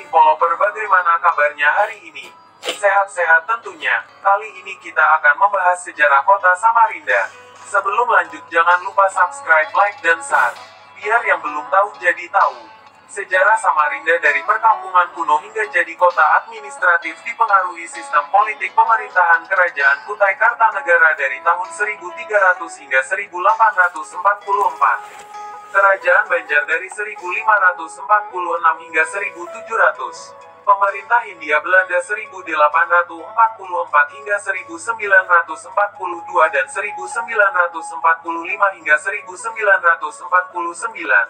info lover, bagaimana kabarnya hari ini? Sehat-sehat tentunya. Kali ini kita akan membahas sejarah kota Samarinda. Sebelum lanjut jangan lupa subscribe, like, dan share. Biar yang belum tahu jadi tahu. Sejarah Samarinda dari perkampungan kuno hingga jadi kota administratif dipengaruhi sistem politik pemerintahan Kerajaan Kutai Kartanegara dari tahun 1300 hingga 1844. Kerajaan Banjar dari 1546 hingga 1700. Pemerintah Hindia Belanda 1844 hingga 1942 dan 1945 hingga 1949.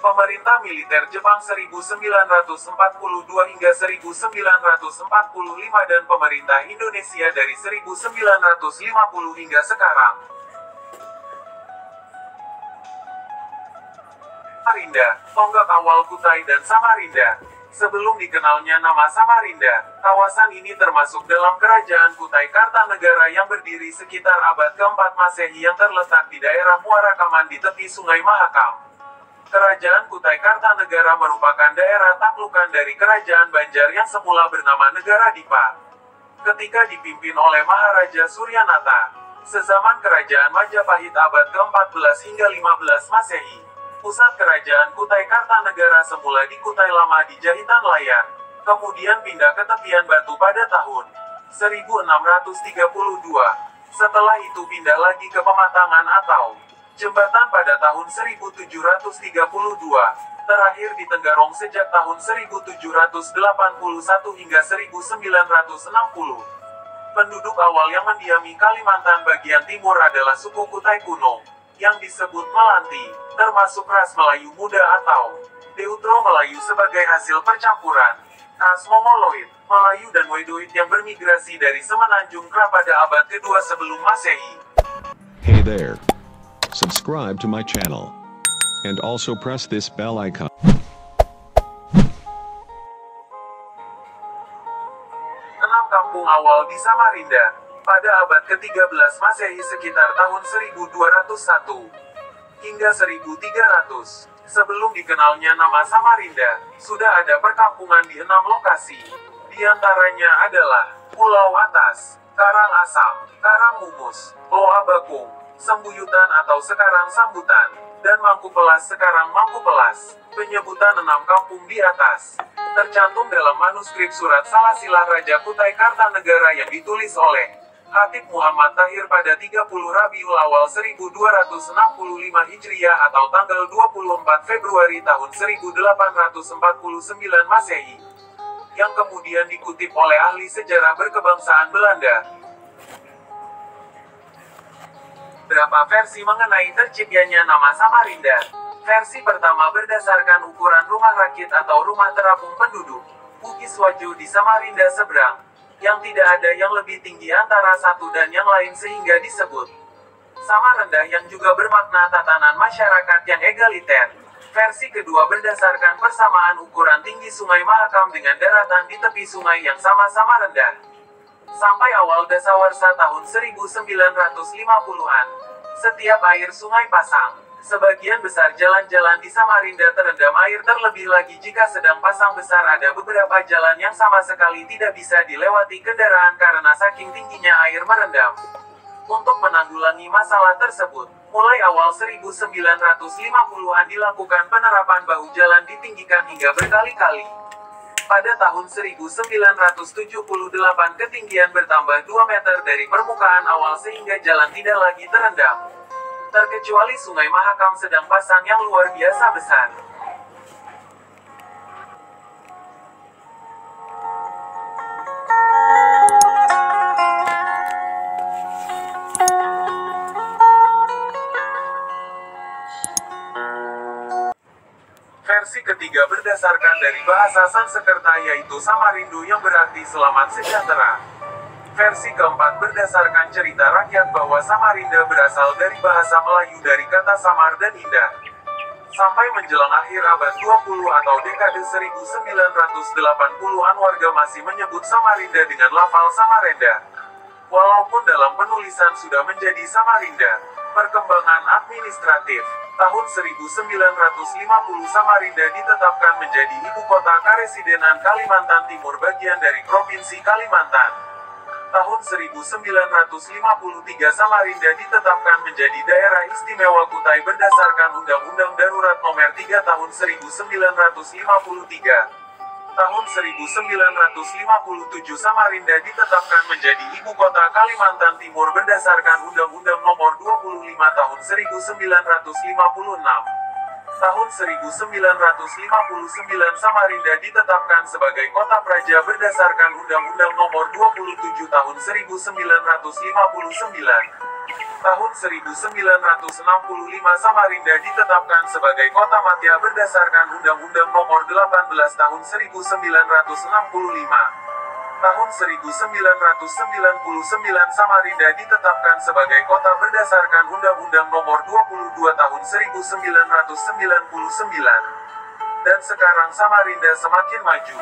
Pemerintah militer Jepang 1942 hingga 1945 dan pemerintah Indonesia dari 1950 hingga sekarang. Samarinda, tonggak awal Kutai dan Samarinda. Sebelum dikenalnya nama Samarinda, kawasan ini termasuk dalam Kerajaan Kutai Kartanegara yang berdiri sekitar abad ke-4 Masehi yang terletak di daerah Muara Kaman di tepi Sungai Mahakam. Kerajaan Kutai Kartanegara merupakan daerah taklukan dari Kerajaan Banjar yang semula bernama Negara Dipa. Ketika dipimpin oleh Maharaja Suryanata, sezaman Kerajaan Majapahit abad ke-14 hingga 15 Masehi. Pusat Kerajaan Kutai Kartanegara semula di Kutai Lama di Jahitan Layar, kemudian pindah ke Tepian Batu pada tahun 1632. Setelah itu pindah lagi ke Pematangan atau Jembatan pada tahun 1732, terakhir di Tenggarong sejak tahun 1781 hingga 1960. Penduduk awal yang mendiami Kalimantan bagian timur adalah suku Kutai kuno, yang disebut Melanti, termasuk ras Melayu muda atau Deutro Melayu sebagai hasil percampuran ras Mongoloid, Melayu dan Wedoid yang bermigrasi dari Semenanjung Kra pada abad kedua sebelum Masehi. Hey there. Subscribe to my channel. And also press this bell icon. Enam kampung awal di Samarinda. Pada abad ke-13 Masehi sekitar tahun 1201 hingga 1300, sebelum dikenalnya nama Samarinda, sudah ada perkampungan di 6 lokasi. Di antaranya adalah Pulau Atas, Karang Asam, Karang Mumus, Loa Bakung, Sembuyutan atau sekarang Sambutan, dan Mangku Pelas sekarang Mangku Pelas. Penyebutan 6 kampung di atas tercantum dalam manuskrip surat Salasilah Raja Kutai Kartanegara yang ditulis oleh Khatib Muhammad Tahir pada 30 Rabiul Awal 1265 Hijriah atau tanggal 24 Februari tahun 1849 Masehi, yang kemudian dikutip oleh ahli sejarah berkebangsaan Belanda. Berapa versi mengenai terciptanya nama Samarinda? Versi pertama berdasarkan ukuran rumah rakit atau rumah terapung penduduk Bukis Wajo di Samarinda seberang, yang tidak ada yang lebih tinggi antara satu dan yang lain sehingga disebut sama rendah, yang juga bermakna tatanan masyarakat yang egaliter. Versi kedua berdasarkan persamaan ukuran tinggi Sungai Mahakam dengan daratan di tepi sungai yang sama-sama rendah. Sampai awal dasawarsa tahun 1950-an, setiap air sungai pasang, sebagian besar jalan-jalan di Samarinda terendam air, terlebih lagi jika sedang pasang besar ada beberapa jalan yang sama sekali tidak bisa dilewati kendaraan karena saking tingginya air merendam. Untuk menanggulangi masalah tersebut, mulai awal 1950-an dilakukan penerapan bahu jalan ditinggikan hingga berkali-kali. Pada tahun 1978 ketinggian bertambah 2 meter dari permukaan awal sehingga jalan tidak lagi terendam, terkecuali Sungai Mahakam sedang pasang yang luar biasa besar. Versi ketiga berdasarkan dari bahasa Sanskerta yaitu Samarindo yang berarti selamat sejahtera. Versi keempat berdasarkan cerita rakyat bahwa Samarinda berasal dari bahasa Melayu dari kata samar dan indah. Sampai menjelang akhir abad 20 atau dekade 1980-an warga masih menyebut Samarinda dengan lafal Samarenda. Walaupun dalam penulisan sudah menjadi Samarinda. Perkembangan administratif. Tahun 1950 Samarinda ditetapkan menjadi ibu kota Karesidenan Kalimantan Timur bagian dari Provinsi Kalimantan. Tahun 1953 Samarinda ditetapkan menjadi daerah istimewa Kutai berdasarkan Undang-Undang Darurat Nomor 3 Tahun 1953. Tahun 1957 Samarinda ditetapkan menjadi ibu kota Kalimantan Timur berdasarkan Undang-Undang Nomor 25 Tahun 1956. Tahun 1959 Samarinda ditetapkan sebagai kota praja berdasarkan Undang-Undang Nomor 27 Tahun 1959. Tahun 1965 Samarinda ditetapkan sebagai kota madya berdasarkan Undang-Undang Nomor 18 Tahun 1965. Tahun 1999 Samarinda ditetapkan sebagai kota berdasarkan Undang-Undang Nomor 22 Tahun 1999. Dan sekarang Samarinda semakin maju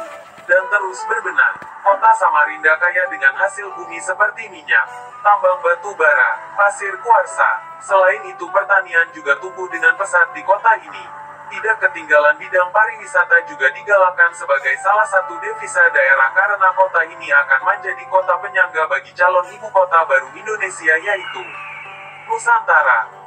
dan terus berbenah. Kota Samarinda kaya dengan hasil bumi seperti minyak, tambang batu bara, pasir kuarsa. Selain itu pertanian juga tumbuh dengan pesat di kota ini. Tidak ketinggalan bidang pariwisata juga digalakkan sebagai salah satu devisa daerah karena kota ini akan menjadi kota penyangga bagi calon ibu kota baru Indonesia yaitu Nusantara.